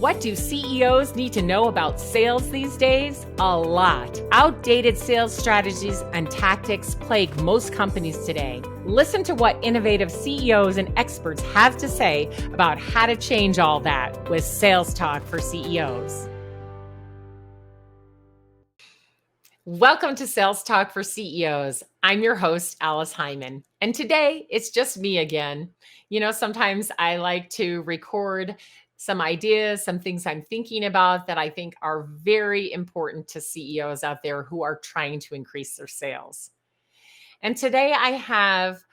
What do CEOs need to know about sales these days? A lot. Outdated sales strategies and tactics plague most companies today. Listen to what innovative CEOs and experts have to say about how to change all that with Sales Talk for CEOs. Welcome to Sales Talk for CEOs. I'm your host, Alice Heiman, and today it's just me again. You know, sometimes I like to record some ideas, some things I'm thinking about that I think are very important to CEOs out there who are trying to increase their sales. And today I have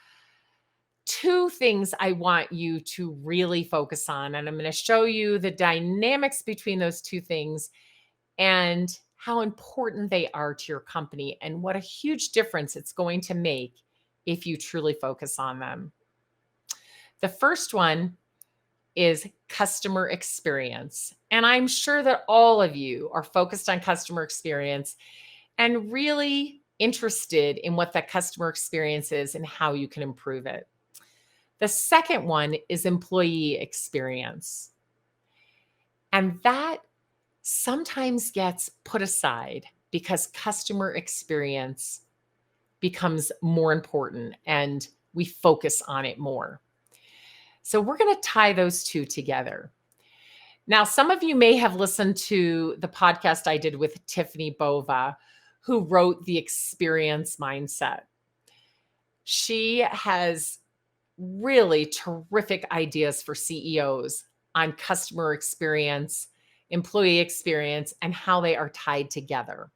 two things I want you to really focus on, and I'm going to show you the dynamics between those two things and how important they are to your company and what a huge difference it's going to make if you truly focus on them. The first one is customer experience. And I'm sure that all of you are focused on customer experience and really interested in what that customer experience is and how you can improve it. The second one is employee experience. And that sometimes gets put aside because customer experience becomes more important and we focus on it more. So we're going to tie those two together. Now, some of you may have listened to the podcast I did with Tiffany Bova, who wrote The Experience Mindset. She has really terrific ideas for CEOs on customer experience, employee experience, and how they are tied together.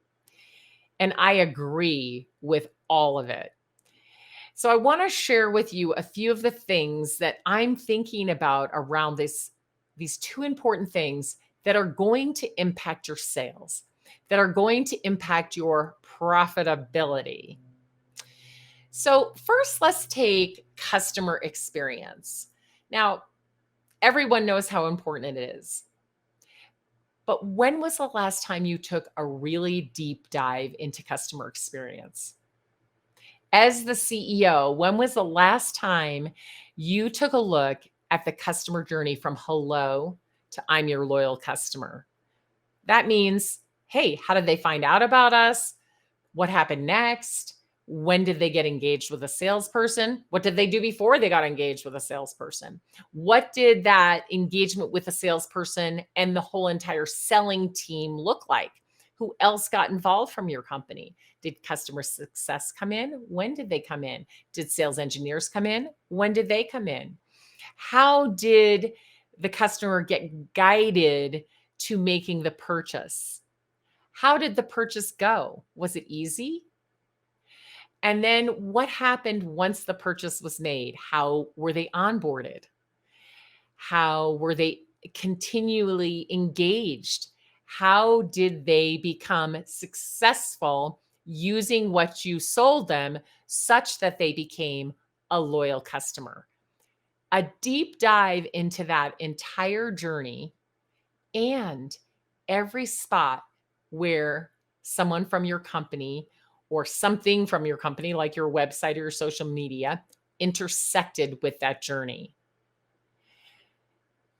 And I agree with all of it. So I want to share with you a few of the things that I'm thinking about around these two important things that are going to impact your sales, that are going to impact your profitability. So first, let's take customer experience. Now, everyone knows how important it is. But when was the last time you took a really deep dive into customer experience? As the CEO, when was the last time you took a look at the customer journey from hello to I'm your loyal customer? That means, hey, how did they find out about us? What happened next? When did they get engaged with a salesperson? What did they do before they got engaged with a salesperson? What did that engagement with a salesperson and the whole entire selling team look like? Who else got involved from your company? Did customer success come in? When did they come in? Did sales engineers come in? When did they come in? How did the customer get guided to making the purchase? How did the purchase go? Was it easy? And then what happened once the purchase was made? How were they onboarded? How were they continually engaged? How did they become successful using what you sold them such that they became a loyal customer? A deep dive into that entire journey and every spot where someone from your company or something from your company, like your website or your social media, intersected with that journey.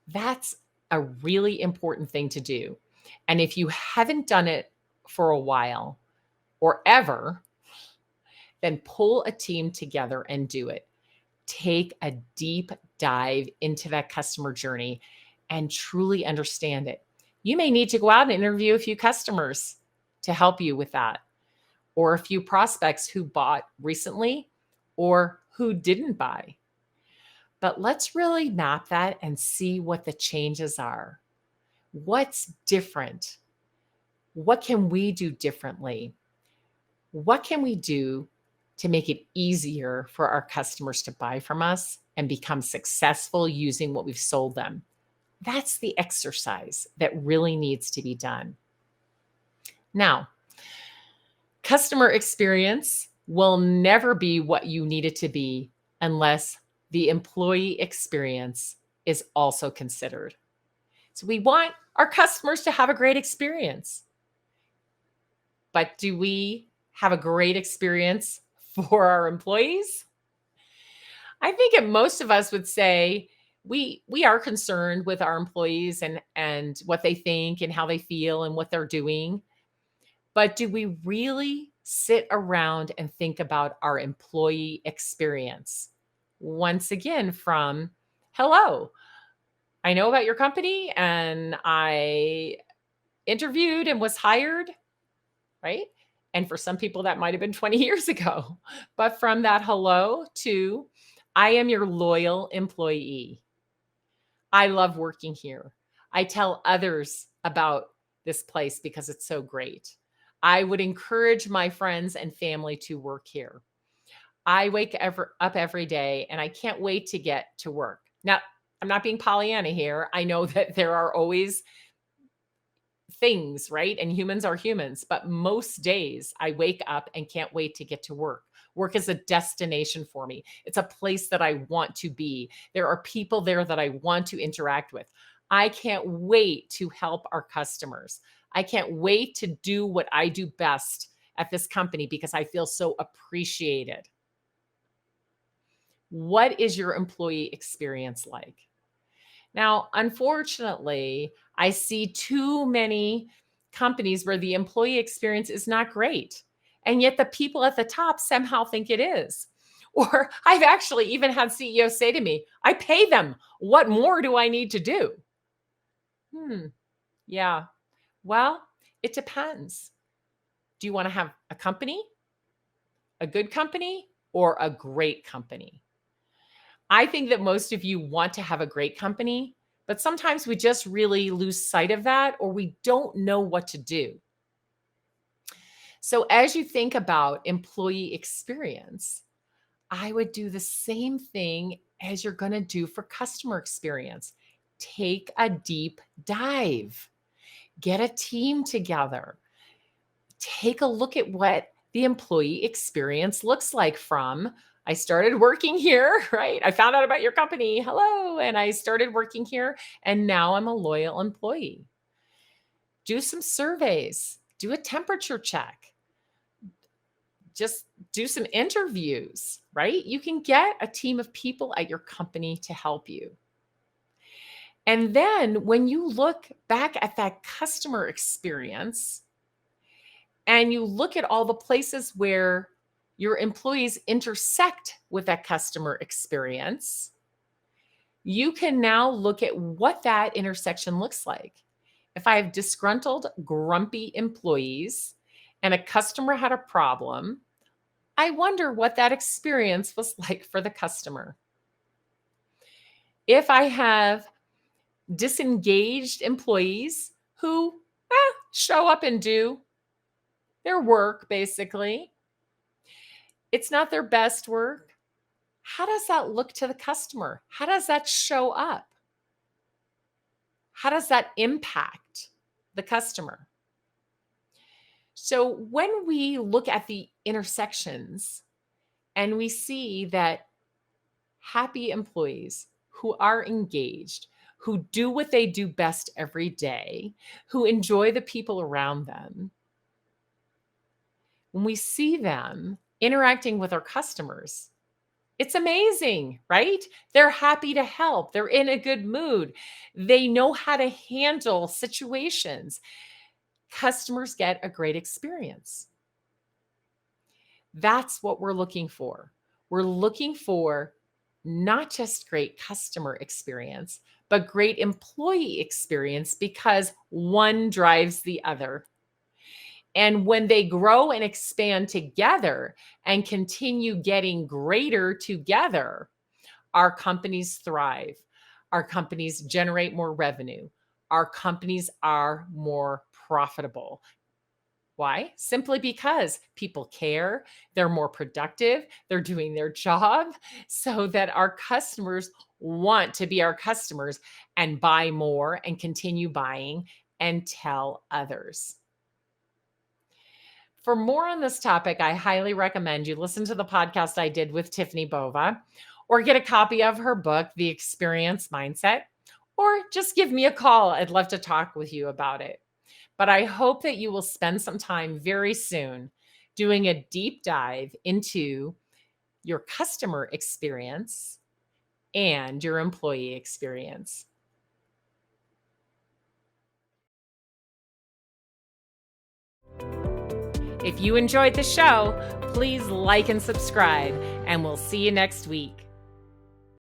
That's a really important thing to do. And if you haven't done it for a while or ever, then pull a team together and do it. Take a deep dive into that customer journey and truly understand it. You may need to go out and interview a few customers to help you with that, or a few prospects who bought recently or who didn't buy. But let's really map that and see what the changes are. What's different? What can we do differently? What can we do to make it easier for our customers to buy from us and become successful using what we've sold them? That's the exercise that really needs to be done. Now, customer experience will never be what you need it to be unless the employee experience is also considered. So we want our customers to have a great experience. But do we have a great experience for our employees? I think most of us would say we are concerned with our employees and what they think and how they feel and what they're doing. But do we really sit around and think about our employee experience? Once again, from hello, I know about your company and I interviewed and was hired, right? And for some people, that might have been 20 years ago. But from that hello to I am your loyal employee. I love working here. I tell others about this place because it's so great. I would encourage my friends and family to work here. I up every day and I can't wait to get to work. Now, I'm not being Pollyanna here. I know that there are always things, right? And humans are humans, but most days I wake up and can't wait to get to work. Work is a destination for me. It's a place that I want to be. There are people there that I want to interact with. I can't wait to help our customers. I can't wait to do what I do best at this company because I feel so appreciated. What is your employee experience like? Now, unfortunately, I see too many companies where the employee experience is not great. And yet the people at the top somehow think it is. Or I've actually even had CEOs say to me, I pay them. What more do I need to do? Yeah. Well, it depends. Do you want to have a company, a good company, or a great company? I think that most of you want to have a great company, but sometimes we just really lose sight of that or we don't know what to do. So, as you think about employee experience, I would do the same thing as you're going to do for customer experience. Take a deep dive, get a team together, take a look at what the employee experience looks like from I started working here, right? I found out about your company. Hello. And I started working here. And now I'm a loyal employee. Do some surveys, do a temperature check, just do some interviews, right? You can get a team of people at your company to help you. And then when you look back at that customer experience, and you look at all the places where your employees intersect with that customer experience, you can now look at what that intersection looks like. If I have disgruntled, grumpy employees and a customer had a problem, I wonder what that experience was like for the customer. If I have disengaged employees who show up and do their work, basically, it's not their best work. How does that look to the customer? How does that show up? How does that impact the customer? So when we look at the intersections and we see that happy employees who are engaged, who do what they do best every day, who enjoy the people around them, when we see them interacting with our customers, it's amazing, right? They're happy to help. They're in a good mood. They know how to handle situations. Customers get a great experience. That's what we're looking for. We're looking for not just great customer experience, but great employee experience because one drives the other. And when they grow and expand together and continue getting greater together, our companies thrive. Our companies generate more revenue. Our companies are more profitable. Why? Simply because people care, they're more productive, they're doing their job so that our customers want to be our customers and buy more and continue buying and tell others. For more on this topic, I highly recommend you listen to the podcast I did with Tiffany Bova or get a copy of her book, The Experience Mindset, or just give me a call. I'd love to talk with you about it. But I hope that you will spend some time very soon doing a deep dive into your customer experience and your employee experience. If you enjoyed the show, please like and subscribe, and we'll see you next week.